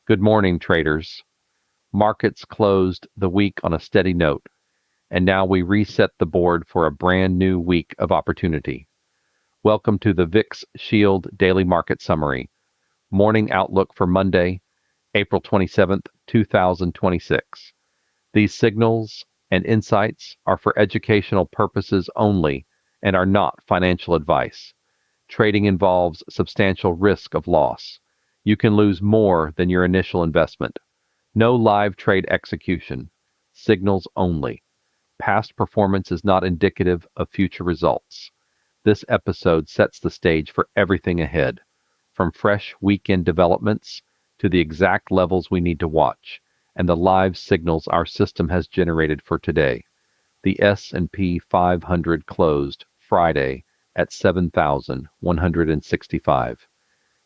Good morning, traders. Markets closed the week on a steady note, and now we reset the board for a brand new week of opportunity. Welcome to the VixShield Daily Market Summary, Morning Outlook for Monday, April 27th, 2026. These signals and insights are for educational purposes only and are not financial advice. Trading involves substantial risk of loss. You can lose more than your initial investment. No live trade execution. Signals only. Past performance is not indicative of future results. This episode sets the stage for everything ahead, from fresh weekend developments to the exact levels we need to watch, and the live signals our system has generated for today. The S&P 500 closed Friday at 7,165.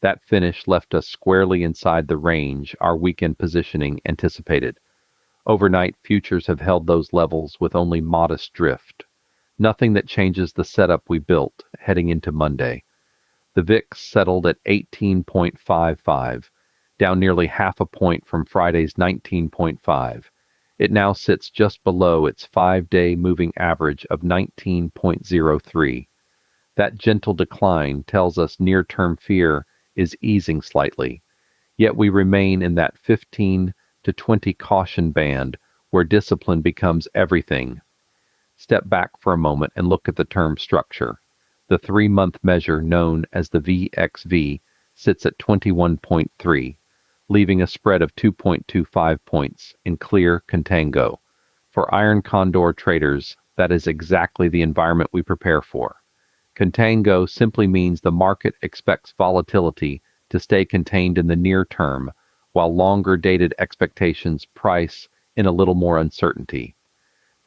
That finish left us squarely inside the range our weekend positioning anticipated. Overnight futures have held those levels with only modest drift. Nothing that changes the setup we built heading into Monday. The VIX settled at 18.55, down nearly half a point from Friday's 19.5. It now sits just below its 5-day moving average of 19.03. That gentle decline tells us near-term fear is easing slightly, yet we remain in that 15 to 20 caution band where discipline becomes everything. Step back for a moment and look at the term structure. The 3-month measure known as the VXV sits at 21.3, leaving a spread of 2.25 points in clear contango. For iron Condor traders, that is exactly the environment we prepare for. Contango simply means the market expects volatility to stay contained in the near term, while longer-dated expectations price in a little more uncertainty.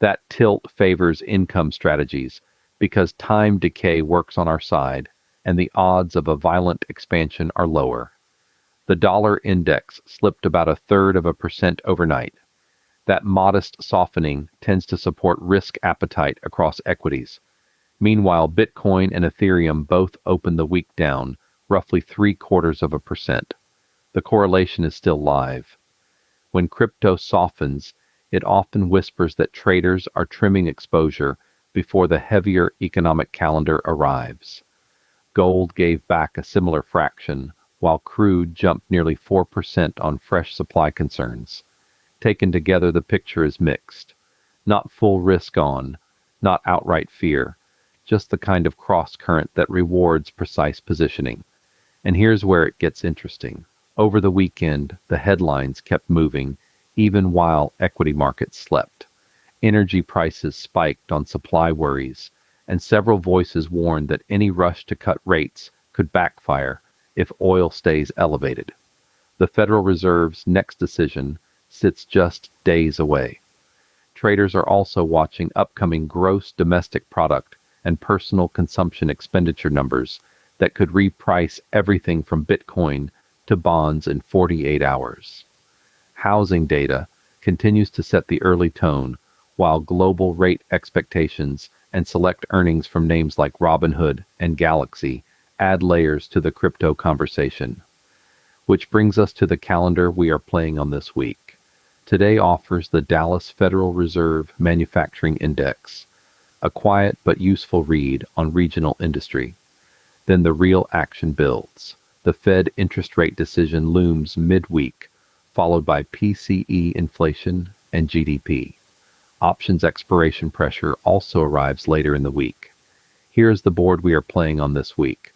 That tilt favors income strategies because time decay works on our side, and the odds of a violent expansion are lower. The dollar index slipped about 1/3% overnight. That modest softening tends to support risk appetite across equities. Meanwhile, Bitcoin and Ethereum both opened the week down, roughly 0.75%. The correlation is still live. When crypto softens, it often whispers that traders are trimming exposure before the heavier economic calendar arrives. Gold gave back a similar fraction, while crude jumped nearly 4% on fresh supply concerns. Taken together, the picture is mixed. Not full risk on, not outright fear, just the kind of cross-current that rewards precise positioning. And here's where it gets interesting. Over the weekend, the headlines kept moving, even while equity markets slept. Energy prices spiked on supply worries, and several voices warned that any rush to cut rates could backfire if oil stays elevated. The Federal Reserve's next decision sits just days away. Traders are also watching upcoming gross domestic product and personal consumption expenditure numbers that could reprice everything from Bitcoin to bonds in 48 hours. Housing data continues to set the early tone, while global rate expectations and select earnings from names like Robinhood and Galaxy add layers to the crypto conversation. Which brings us to the calendar we are playing on this week. Today offers the Dallas Federal Reserve Manufacturing Index, a quiet but useful read on regional industry. Then the real action builds. The Fed interest rate decision looms midweek, followed by PCE inflation and GDP. Options expiration pressure also arrives later in the week. Here's the board we are playing on this week.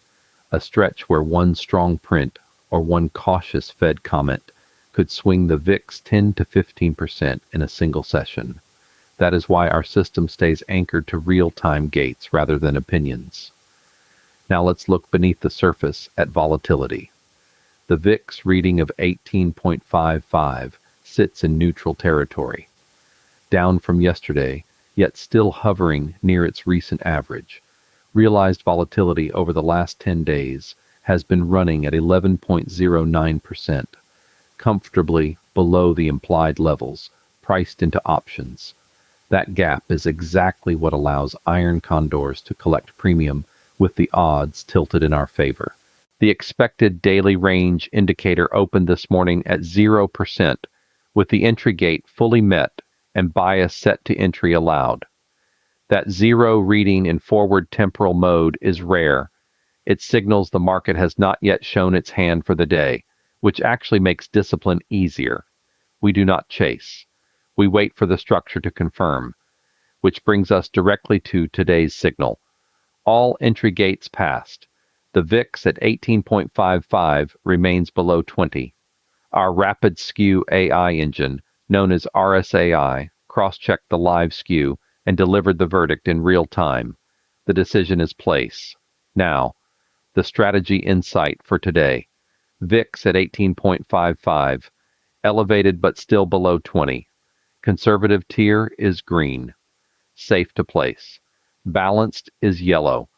A stretch where one strong print or one cautious Fed comment could swing the VIX 10 to 15% in a single session. That is why our system stays anchored to real-time gates rather than opinions. Now let's look beneath the surface at volatility. The VIX reading of 18.55 sits in neutral territory, down from yesterday, yet still hovering near its recent average. Realized volatility over the last 10 days has been running at 11.09%, comfortably below the implied levels priced into options. That gap is exactly what allows iron condors to collect premium with the odds tilted in our favor. The expected daily range indicator opened this morning at 0%, with the entry gate fully met and bias set to entry allowed. That zero reading in forward temporal mode is rare. It signals the market has not yet shown its hand for the day, which actually makes discipline easier. We do not chase. We wait for the structure to confirm, which brings us directly to today's signal. All entry gates passed. The VIX at 18.55 remains below 20. Our rapid skew AI engine, known as RSAI, cross-checked the live skew and delivered the verdict in real time. The decision is place. Now, the strategy insight for today. VIX at 18.55, elevated but still below 20. Conservative tier is green. Safe to place. Balanced is yellow.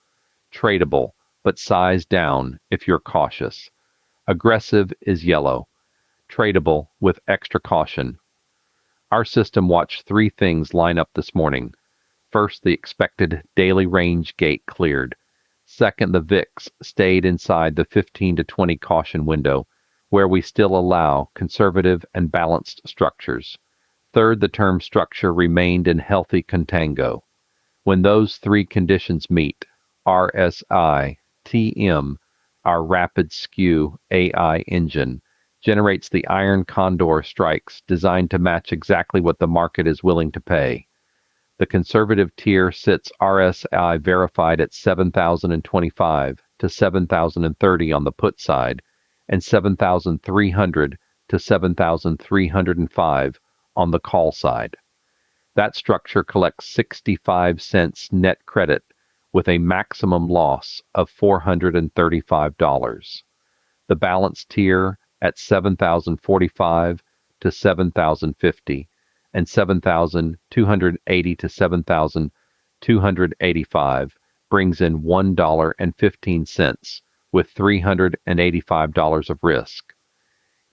Tradable, but size down if you're cautious. Aggressive is yellow. Tradable with extra caution. Our system watched three things line up this morning. First, the expected daily range gate cleared. Second, the VIX stayed inside the 15 to 20 caution window, where we still allow conservative and balanced structures. Third, the term structure remained in healthy contango. When those three conditions meet, RSI, TM, our rapid skew AI engine, generates the iron Condor strikes designed to match exactly what the market is willing to pay. The conservative tier sits RSI verified at 7,025 to 7,030 on the put side and 7,300 to 7,305 on the call side. That structure collects 65 cents net credit with a maximum loss of $435. The balance tier at 7,045 to 7,050 and 7,280 to 7,285 brings in $1.15 with $385 of risk.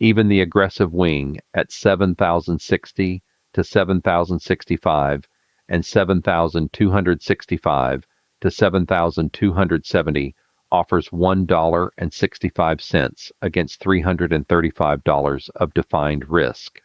Even the aggressive wing at 7,060 to 7,065 and 7,265 to 7,270 offers $1.65 against $335 of defined risk.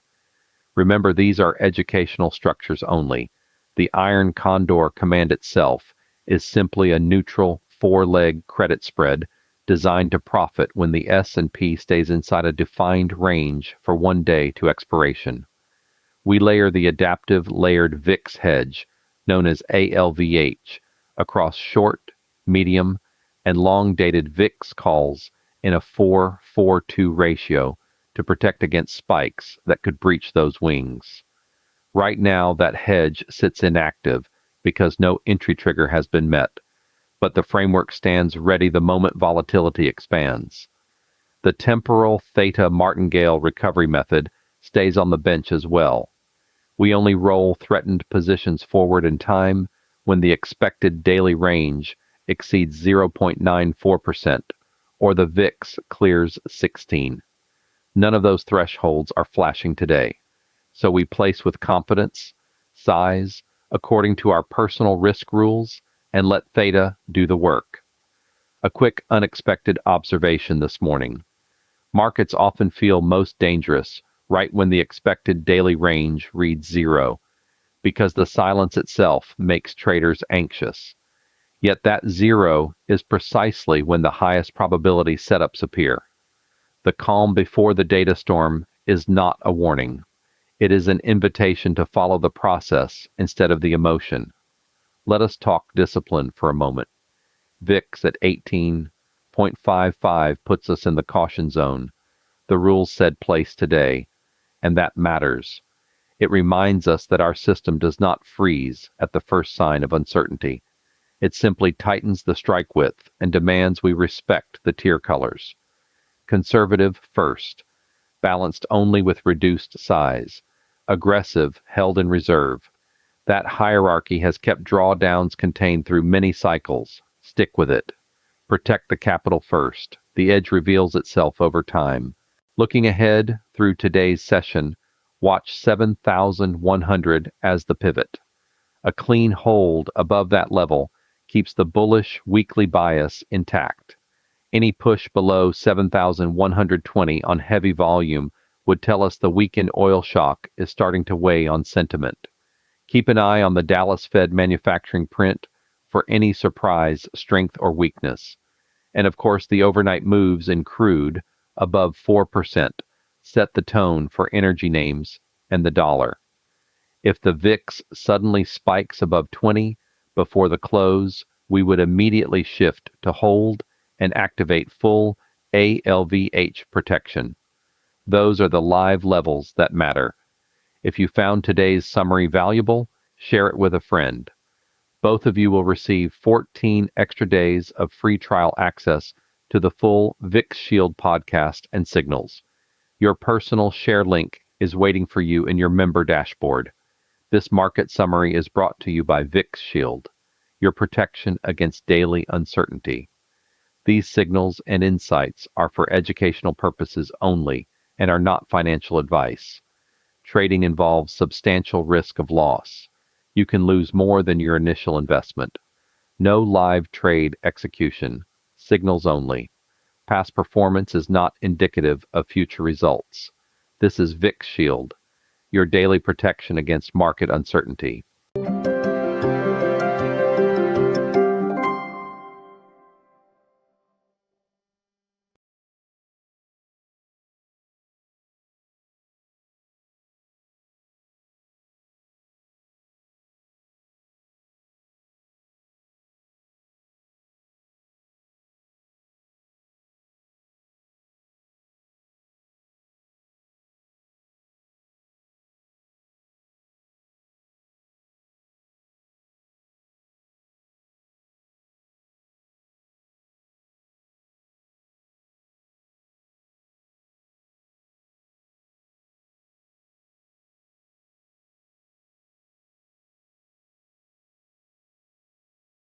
Remember, these are educational structures only. The iron Condor command itself is simply a neutral four-leg credit spread designed to profit when the S&P stays inside a defined range for one day to expiration. We layer the adaptive layered VIX hedge, known as ALVH, across short, medium, and long-dated VIX calls in a 4-4-2 ratio to protect against spikes that could breach those wings. Right now, that hedge sits inactive because no entry trigger has been met, but the framework stands ready the moment volatility expands. The temporal theta martingale recovery method stays on the bench as well. We only roll threatened positions forward in time when the expected daily range exceeds 0.94% or the VIX clears 16. None of those thresholds are flashing today, so we place with confidence, size, according to our personal risk rules, and let theta do the work. A quick unexpected observation this morning. Markets often feel most dangerous right when the expected daily range reads 0, because the silence itself makes traders anxious. Yet that 0 is precisely when the highest probability setups appear. The calm before the data storm is not a warning. It is an invitation to follow the process instead of the emotion. Let us talk discipline for a moment. VIX at 18.55 puts us in the caution zone. The rules said place today, and that matters. It reminds us that our system does not freeze at the first sign of uncertainty. It simply tightens the strike width and demands we respect the tier colors. Conservative first, balanced only with reduced size. Aggressive held in reserve. That hierarchy has kept drawdowns contained through many cycles. Stick with it. Protect the capital first. The edge reveals itself over time. Looking ahead through today's session, watch 7,100 as the pivot. A clean hold above that level keeps the bullish weekly bias intact. Any push below 7,120 on heavy volume would tell us the weekend oil shock is starting to weigh on sentiment. Keep an eye on the Dallas Fed manufacturing print for any surprise, strength, or weakness. And of course, the overnight moves in crude above 4% set the tone for energy names and the dollar. If the VIX suddenly spikes above 20 before the close, we would immediately shift to hold and activate full ALVH protection. Those are the live levels that matter. If you found today's summary valuable, share it with a friend. Both of you will receive 14 extra days of free trial access to the full VixShield podcast and signals. Your personal share link is waiting for you in your member dashboard. This market summary is brought to you by VixShield, your protection against daily uncertainty. These signals and insights are for educational purposes only and are not financial advice. Trading involves substantial risk of loss. You can lose more than your initial investment. No live trade execution, signals only. Past performance is not indicative of future results. This is VixShield, your daily protection against market uncertainty.